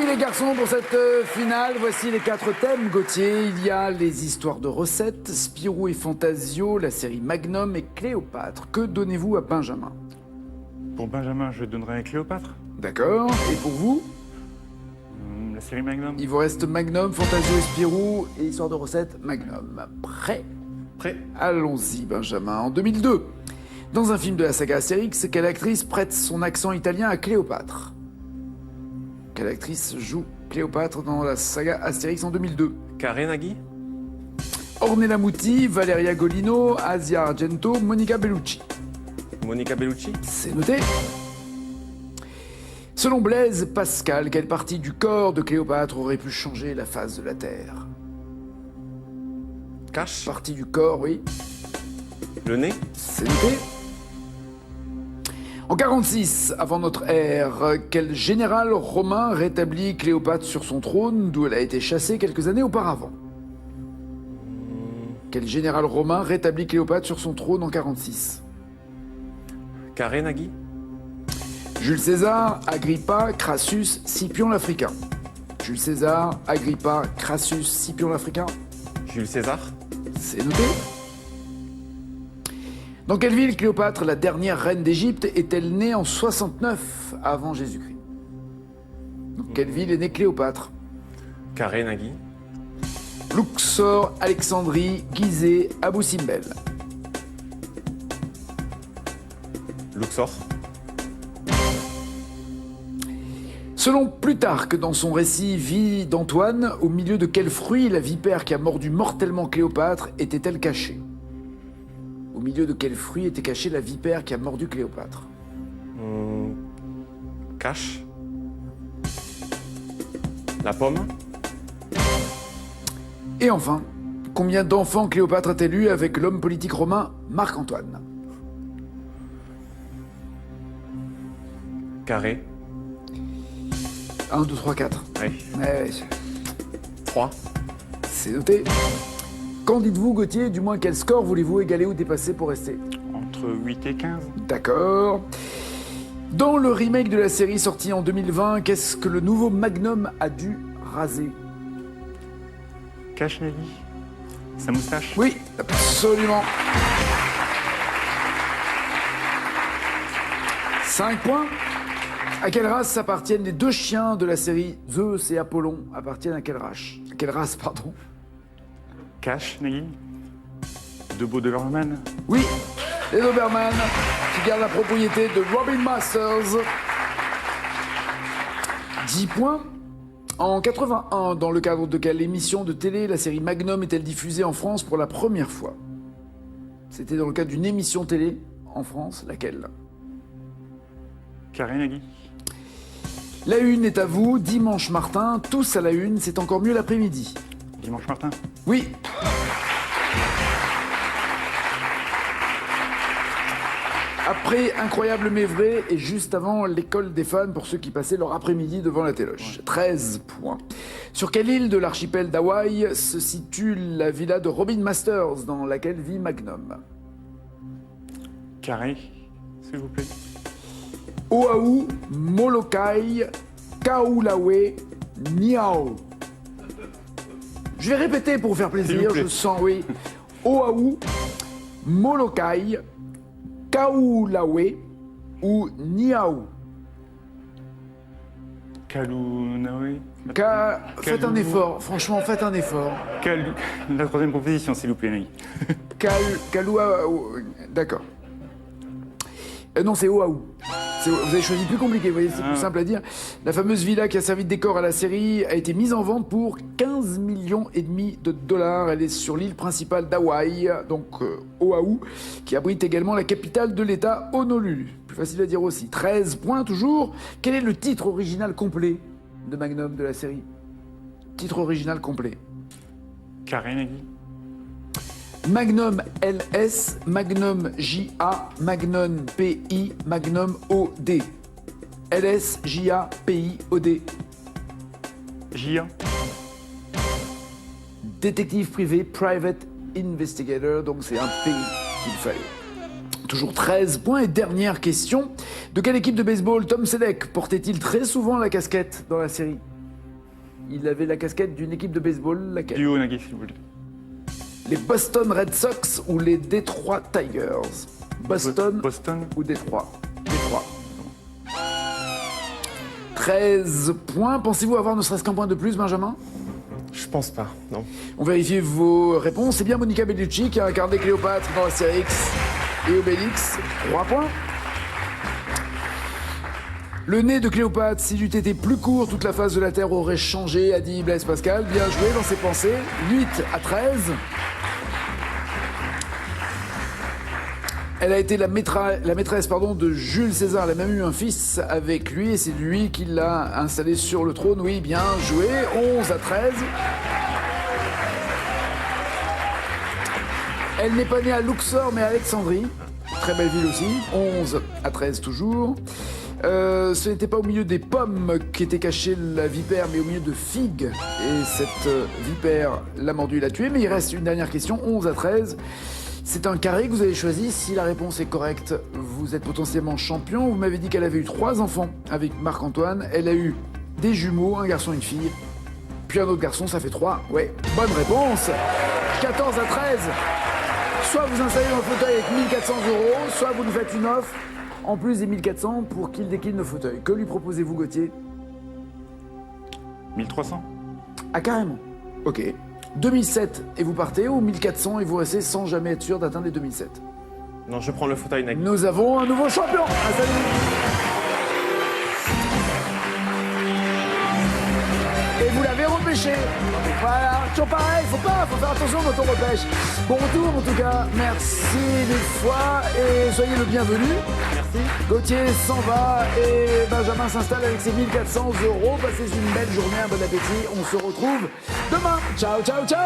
les garçons pour cette finale. Voici les 4 thèmes, Gauthier. Il y a les histoires de recettes, Spirou et Fantasio, la série Magnum et Cléopâtre. Que donnez-vous à Benjamin? Pour Benjamin, je donnerai Cléopâtre. D'accord. Et pour vous? La série Magnum. Il vous reste Magnum, Fantasio et Spirou et histoire de recettes Magnum. Prêt? Prêt. Allons-y, Benjamin. En 2002, dans un film de la saga Astérix, quelle actrice prête son accent italien à Cléopâtre? Quelle actrice joue Cléopâtre dans la saga Astérix en 2002? Carré Nagui. Ornella Muti, Valeria Golino, Asia Argento, Monica Bellucci. Monica Bellucci. C'est noté. Selon Blaise Pascal, quelle partie du corps de Cléopâtre aurait pu changer la face de la Terre? Cache. Partie du corps, oui. Le nez. C'est noté. En 46, avant notre ère, quel général romain rétablit Cléopâtre sur son trône, d'où elle a été chassée quelques années auparavant? Quel général romain rétablit Cléopâtre sur son trône en 46? Carré Nagui. Jules César, Agrippa, Crassus, Scipion l'Africain. Jules César, Agrippa, Crassus, Scipion l'Africain. Jules César. C'est noté. Dans quelle ville Cléopâtre, la dernière reine d'Égypte, est-elle née en 69 avant Jésus-Christ? Dans quelle ville est née Cléopâtre? Carré Nagui. Luxor, Alexandrie, Gizeh, Abou Simbel. Luxor. Selon Plutarque, dans son récit Vie d'Antoine, au milieu de quel fruit la vipère qui a mordu mortellement Cléopâtre était-elle cachée? Au milieu de quel fruit était cachée la vipère qui a mordu Cléopâtre? Cache. La pomme. Et enfin, combien d'enfants Cléopâtre a-t-elle eu avec l'homme politique romain Marc-Antoine? Carré. 1, 2, 3, 4. Oui. Ouais, 3. c'est noté. Qu'en dites-vous, Gauthier? Du moins, quel score voulez-vous égaler ou dépasser pour rester? Entre 8 et 15. D'accord. Dans le remake de la série sortie en 2020, qu'est-ce que le nouveau Magnum a dû raser? Cache Nagui. Sa moustache. Oui, absolument. 5 points. À quelle race appartiennent les 2 chiens de la série Zeus et Apollon? Appartiennent à quelle race? À quelle race, pardon? Cache Nagui. De Beau Doberman. Oui, les Doberman, qui gardent la propriété de Robin Masters. 10 points. En 81, dans le cadre de quelle émission de télé la série Magnum est-elle diffusée en France pour la première fois? C'était dans le cadre d'une émission télé en France, laquelle? Carré Nagui. La une est à vous, Dimanche Martin, tous à la une, c'est encore mieux l'après-midi. Dimanche Martin. Oui. Après Incroyable mais vrai et juste avant l'école des fans pour ceux qui passaient leur après-midi devant la téloche. Ouais. 13 points. Sur quelle île de l'archipel d'Hawaï se situe la villa de Robin Masters dans laquelle vit Magnum? Carré, s'il vous plaît. Oahu, Molokai, Kaulawe, Niao. Je vais répéter pour vous faire plaisir, je sens, oui. Oahu, Molokai, Kaulawe ou Niao. Kalunawe. Faites un effort, franchement, faites un effort. La troisième proposition, s'il vous plaît, Nagui. Kalua. D'accord. Non, c'est Oahu. Vous avez choisi plus compliqué, vous voyez, c'est plus simple à dire. La fameuse villa qui a servi de décor à la série a été mise en vente pour 15,5 millions de dollars. Elle est sur l'île principale d'Hawaï, donc Oahu, qui abrite également la capitale de l'État, Honolulu. Plus facile à dire aussi. 13 points toujours. Quel est le titre original complet de Magnum de la série? Titre original complet. Carré Nagui. Magnum LS, Magnum JA, Magnum PI, Magnum OD. LS, JA, PI, OD. JA. Détective privé, Private Investigator, donc c'est un pays qu'il fallait. Toujours 13 points et dernière question. De quelle équipe de baseball Tom Selleck portait-il très souvent la casquette dans la série? Il avait la casquette d'une équipe de baseball, laquelle? Duo Nagui, s'il vous plaît. Les Boston Red Sox ou les Detroit Tigers? Boston Boston. ou Détroit? Détroit. 13 points. Pensez-vous avoir ne serait-ce qu'un point de plus, Benjamin? Je pense pas, non. On vérifie vos réponses. C'est bien Monica Bellucci qui a incarné Cléopâtre dans Astérix et Obélix. 3 points. Le nez de Cléopâtre, s'il eût été plus court, toute la face de la Terre aurait changé, a dit Blaise Pascal. Bien joué dans ses pensées. 8-13. Elle a été la maîtresse de Jules César. Elle a même eu un fils avec lui et c'est lui qui l'a installé sur le trône. Oui, bien joué. 11-13. Elle n'est pas née à Luxor mais à Alexandrie. Très belle ville aussi. 11-13 toujours. Ce n'était pas au milieu des pommes qu'était cachée la vipère, mais au milieu de figues. Et cette vipère l'a mordu et l'a tué. Mais il reste une dernière question. 11-13. C'est un carré que vous avez choisi. Si la réponse est correcte, vous êtes potentiellement champion. Vous m'avez dit qu'elle avait eu 3 enfants avec Marc-Antoine. Elle a eu des jumeaux, un garçon et une fille. Puis un autre garçon, ça fait 3. Ouais, bonne réponse. 14-13. Soit vous installez dans le fauteuil avec 1400 €, soit vous nous faites une offre en plus des 1400 pour qu'il décline le fauteuil. Que lui proposez-vous, Gauthier? 1300. Ah, carrément. Ok. 2007 et vous partez, ou 1400 et vous restez sans jamais être sûr d'atteindre les 2007? Non, je prends le fauteuil Nagui. Nous avons un nouveau champion. Et vous l'avez repêché. Voilà, toujours pareil, faut faire attention quand on repêche. Bon retour en tout cas, merci mille fois et soyez le bienvenu. Merci. Gauthier s'en va et Benjamin s'installe avec ses 1400 €. Passez une belle journée, un bon appétit. On se retrouve demain. Ciao, ciao, ciao.